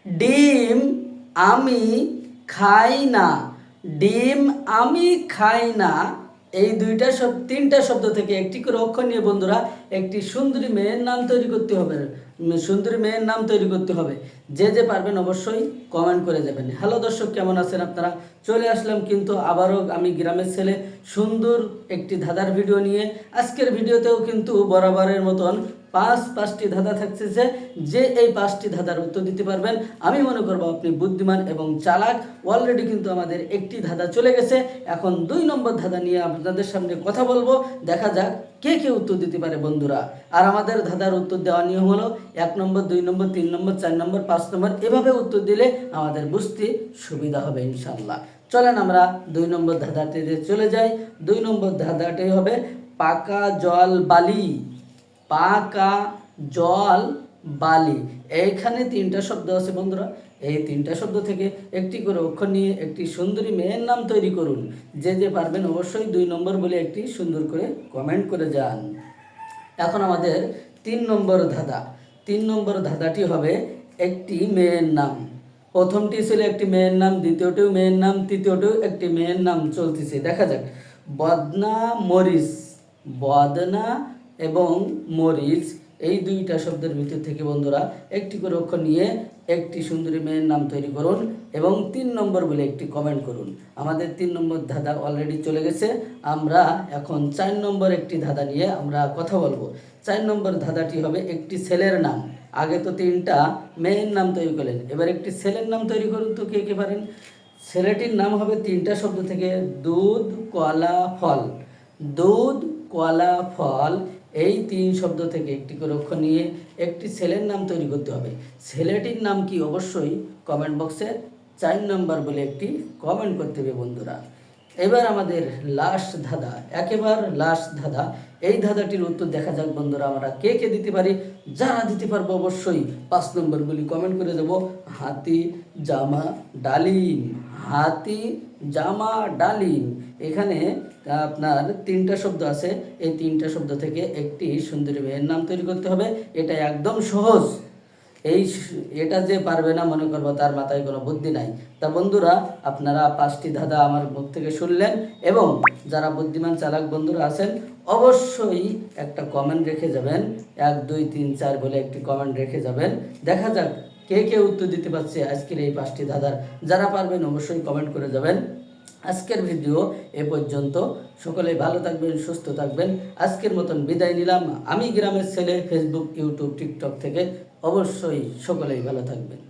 ডিম আমি খাই না। ডিম আমি খাই না। এই তিনটা শব্দ থেকে একটি করে অক্ষর নিয়ে বন্ধুরা একটি সুন্দরী মেয়ের নাম তৈরি করতে হবে। সুন্দরী মেয়ের নাম তৈরি করতে হবে। যে যে পারবেন অবশ্যই কমেন্ট করে যাবেন। হ্যালো দর্শক, কেমন আছেন আপনারা? চলে আসলাম কিন্তু আবারও আমি গ্রামের ছেলে সুন্দর একটি ধাঁধার ভিডিও নিয়ে। আজকের ভিডিওতেও কিন্তু বরাবরের মতন পাঁচটি ধাঁধা থাকছে। যে এই 5টি ধাঁধার উত্তর দিতে পারবেন, আমি মনে করব আপনি বুদ্ধিমান এবং চালাক। অলরেডি কিন্তু আমাদের একটি ধাঁধা চলে গেছে। এখন 2 নম্বর ধাঁধা নিয়ে আপনাদের সামনে কথা বলবো। দেখা যাক কে কে উত্তর দিতে পারে বন্ধুরা। আর আমাদের ধাঁধার উত্তর দেওয়ার নিয়ম হলো 1 নম্বর, 2 নম্বর, 3 নম্বর, 4 নম্বর, 5 নম্বর, এভাবে উত্তর দিলে আমাদের বুঝতে সুবিধা হবে ইনশাল্লাহ। চলেন আমরা 2 নম্বর ধাঁধাটিতে চলে যাই। 2 নম্বর ধাঁধাটি হবে পাকা জল বালি। পাকা জল বালি। এইখানে 3টা শব্দ আছে বন্ধুরা। এই 3টা শব্দ থেকে একটি করে অক্ষর নিয়ে একটি সুন্দরী মেয়ের নাম তৈরি করুন। যে যে পারবেন অবশ্যই 2 নম্বর বলে একটি সুন্দর করে কমেন্ট করে যান। এখন আমাদের 3 নম্বর ধাঁধা। 3 নম্বর ধাঁধাটি হবে একটি মেয়ের নাম। প্রথমটি ছিল একটি মেয়ের নাম, দ্বিতীয়টিও মেয়ের নাম, তৃতীয়টিও একটি মেয়ের নাম চলতেছে। দেখা যাক। বদনা মরিচ। বদনা এবং মরিচ এই 2টা শব্দের ভিতর থেকে বন্ধুরা একটি করে অক্ষর নিয়ে একটি সুন্দরী মেয়ের নাম তৈরি করুন এবং 3 নম্বর বলে একটি কমেন্ট করুন। আমাদের 3 নম্বর ধাঁধা অলরেডি চলে গেছে। আমরা এখন 4 নম্বর একটি ধাঁধা নিয়ে আমরা কথা বলবো। 4 নম্বর ধাঁধাটি হবে একটি ছেলের নাম। আগে তো 3টা মেয়ের নাম তৈরি করলেন, এবার একটি ছেলের নাম তৈরি করুন তো কে কে পারেন। ছেলেটির নাম হবে 3টা শব্দ থেকে দুধ কলা ফল। দুধ কলা ফল এই 3 শব্দ থেকে একটি করে অক্ষর নিয়ে একটি ছেলের নাম তৈরি করতে হবে। ছেলেটির নাম কি অবশ্যই কমেন্ট বক্সে 4 নম্বর বলে একটি কমেন্ট করতে হবে বন্ধুরা। এবার আমাদের লাস্ট ধাঁধা, একেবারে লাস্ট ধাঁধা। এই ধাঁধাটির উত্তর দেখা যাক বন্ধুরা আমরা কে কে দিতে পারি। যারা দিতে পারবো অবশ্যই 5 নম্বর বলি কমেন্ট করে যাব। হাতি জামা ডালিম। হাতি জামা ডালিম। এখানে আপনার 3টা শব্দ আছে। এই 3টা শব্দ থেকে একটি সুন্দরী মেয়ের নাম তৈরি করতে হবে। এটা একদম সহজ। এটা যে পারবে না মনে করবো তার মাথায় কোনো বুদ্ধি নাই। তা বন্ধুরা, আপনারা 5টি ধাঁধা আমার মুখ থেকে শুনলেন এবং যারা বুদ্ধিমান চালাক বন্ধুরা আছেন অবশ্যই একটা কমেন্ট রেখে যাবেন। 1 2 3 4 বলে একটি কমেন্ট রেখে যাবেন। দেখা যাক কে কে উত্তর দিতে পারছে আজকের এই 5টি ধাঁধার। যারা পারবেন অবশ্যই কমেন্ট করে যাবেন। আজকের ভিডিও এ পর্যন্ত। সকলেই ভালো থাকবেন, সুস্থ থাকবেন। আজকের মতন বিদায় নিলাম। আমি গ্রামের ছেলে, ফেসবুক, ইউটিউব, টিকটক থেকে। অবশ্যই সকলেই ভালো থাকবেন।